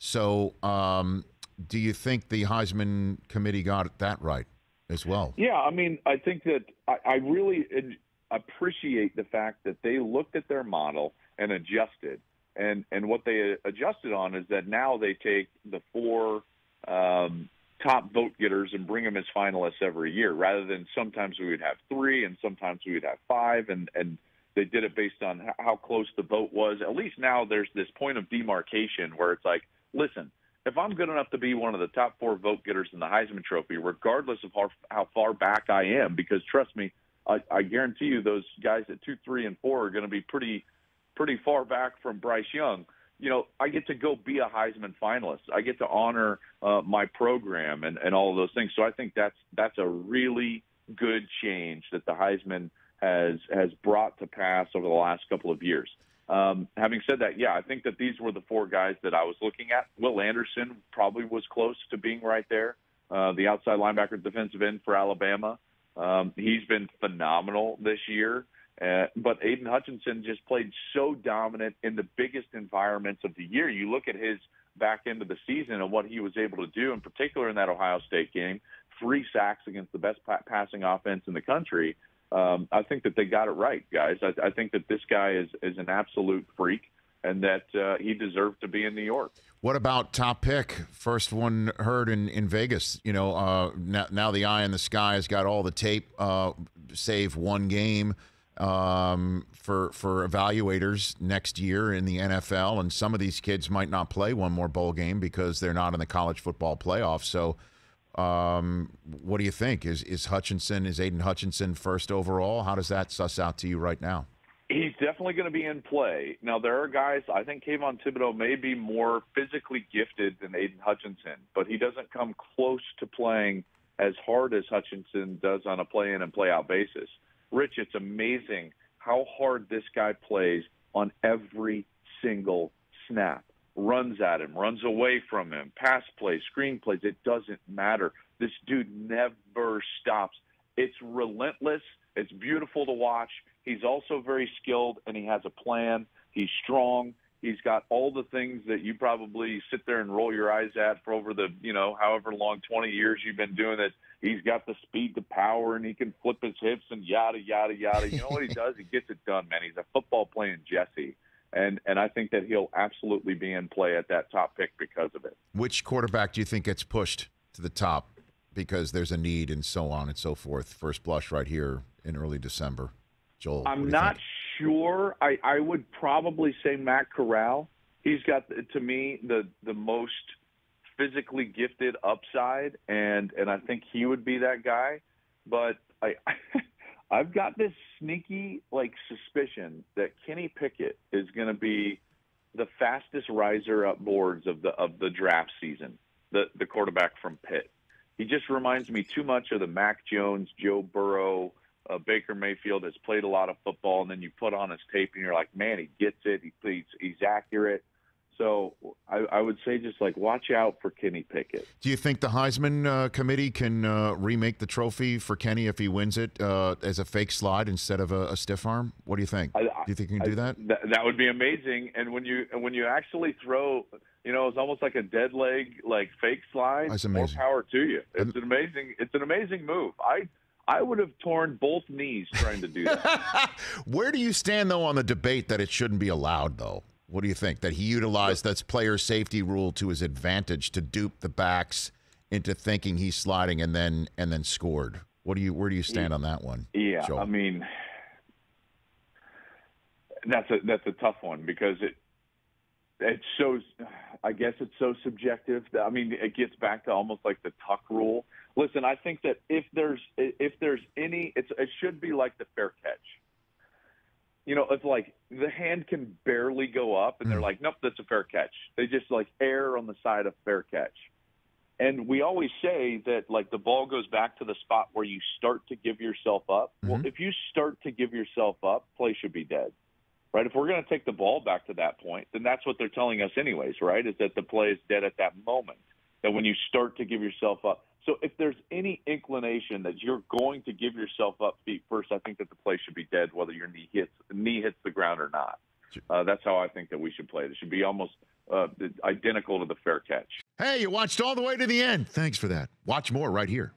So do you think the Heisman committee got that right as well? Yeah, I mean, I think that I really appreciate the fact that they looked at their model and adjusted. And what they adjusted on is that now they take the four top vote getters and bring them as finalists every year, rather than sometimes we would have three and sometimes we would have five, and they did it based on how close the vote was. At least now there's this point of demarcation where it's like, listen, if I'm good enough to be one of the top four vote getters in the Heisman Trophy, regardless of how far back I am, because trust me, I guarantee you those guys at 2, 3, and 4 are going to be pretty far back from Bryce Young. You know, I get to go be a Heisman finalist. I get to honor my program and all of those things. So I think that's a really good change that the Heisman has brought to pass over the last couple of years. Having said that, yeah, I think that these were the four guys that I was looking at. Will Anderson probably was close to being right there, the outside linebacker, defensive end for Alabama. He's been phenomenal this year. But Aidan Hutchinson just played so dominant in the biggest environments of the year. You look at his back end of the season and what he was able to do, in particular in that Ohio State game, 3 sacks against the best passing offense in the country. I think that they got it right, guys. I think that this guy is an absolute freak and that he deserved to be in New York. What about top pick? First one heard in Vegas. You know, now the eye in the sky has got all the tape, save one game for evaluators next year in the NFL, and some of these kids might not play one more bowl game because they're not in the college football playoff. So what do you think? Is Aidan Hutchinson first overall? How does that suss out to you right now? He's definitely going to be in play. Now, there are guys, I think Kayvon Thibodeau may be more physically gifted than Aidan Hutchinson, but he doesn't come close to playing as hard as Hutchinson does on a play-in and play-out basis. Rich, it's amazing how hard this guy plays on every single snap. Runs at him, runs away from him, pass plays, screen plays. It doesn't matter. This dude never stops. It's relentless. It's beautiful to watch. He's also very skilled, and he has a plan. He's strong. He's got all the things that you probably sit there and roll your eyes at for over the, however long, 20 years you've been doing it. He's got the speed, the power, and he can flip his hips and yada, yada, yada. You know what he does? He gets it done, man. He's a football playing Jesse. And I think that he'll absolutely be in play at that top pick because of it. Which quarterback do you think gets pushed to the top because there's a need and so on and so forth? First blush right here in early December. Joel, I'm not sure. I would probably say Matt Corral. He's got, to me, the most physically gifted upside, and I think he would be that guy. But I've got this sneaky suspicion that Kenny Pickett is going to be the fastest riser up boards of the draft season, the quarterback from Pitt. He just reminds me too much of the Mac Jones, Joe Burrow, Baker Mayfield. Has played a lot of football, and then you put on his tape and you're like, man, he gets it. He's accurate. So I would say just watch out for Kenny Pickett. Do you think the Heisman committee can remake the trophy for Kenny if he wins it as a fake slide instead of a stiff arm? What do you think? Do you think he can do that? That would be amazing. And when you actually throw, it's almost like a dead leg fake slide. That's amazing. More power to you. It's an amazing move. I would have torn both knees trying to do that. Where do you stand though on the debate that it shouldn't be allowed though? What do you think? That he utilized that player safety rule to his advantage to dupe the backs into thinking he's sliding and then scored. Where do you stand on that one? Yeah, Joel? I mean, that's a tough one because it's so. I guess it's so subjective. I mean, it gets back to almost like the tuck rule. Listen, I think that if there's any, it should be like the fair catch. It's the hand can barely go up, and they're like, nope, that's a fair catch. They just err on the side of fair catch. And we always say that the ball goes back to the spot where you start to give yourself up. Mm-hmm. Well, if you start to give yourself up, play should be dead, right? If we're going to take the ball back to that point, then that's what they're telling us anyways, right? Is that the play is dead at that moment, that when you start to give yourself up. So if there's any inclination that you're going to give yourself up feet first, I think that the play should be dead, whether your knee hits the ground or not. That's how I think that we should play it. It should be almost identical to the fair catch. Hey, you watched all the way to the end. Thanks for that. Watch more right here.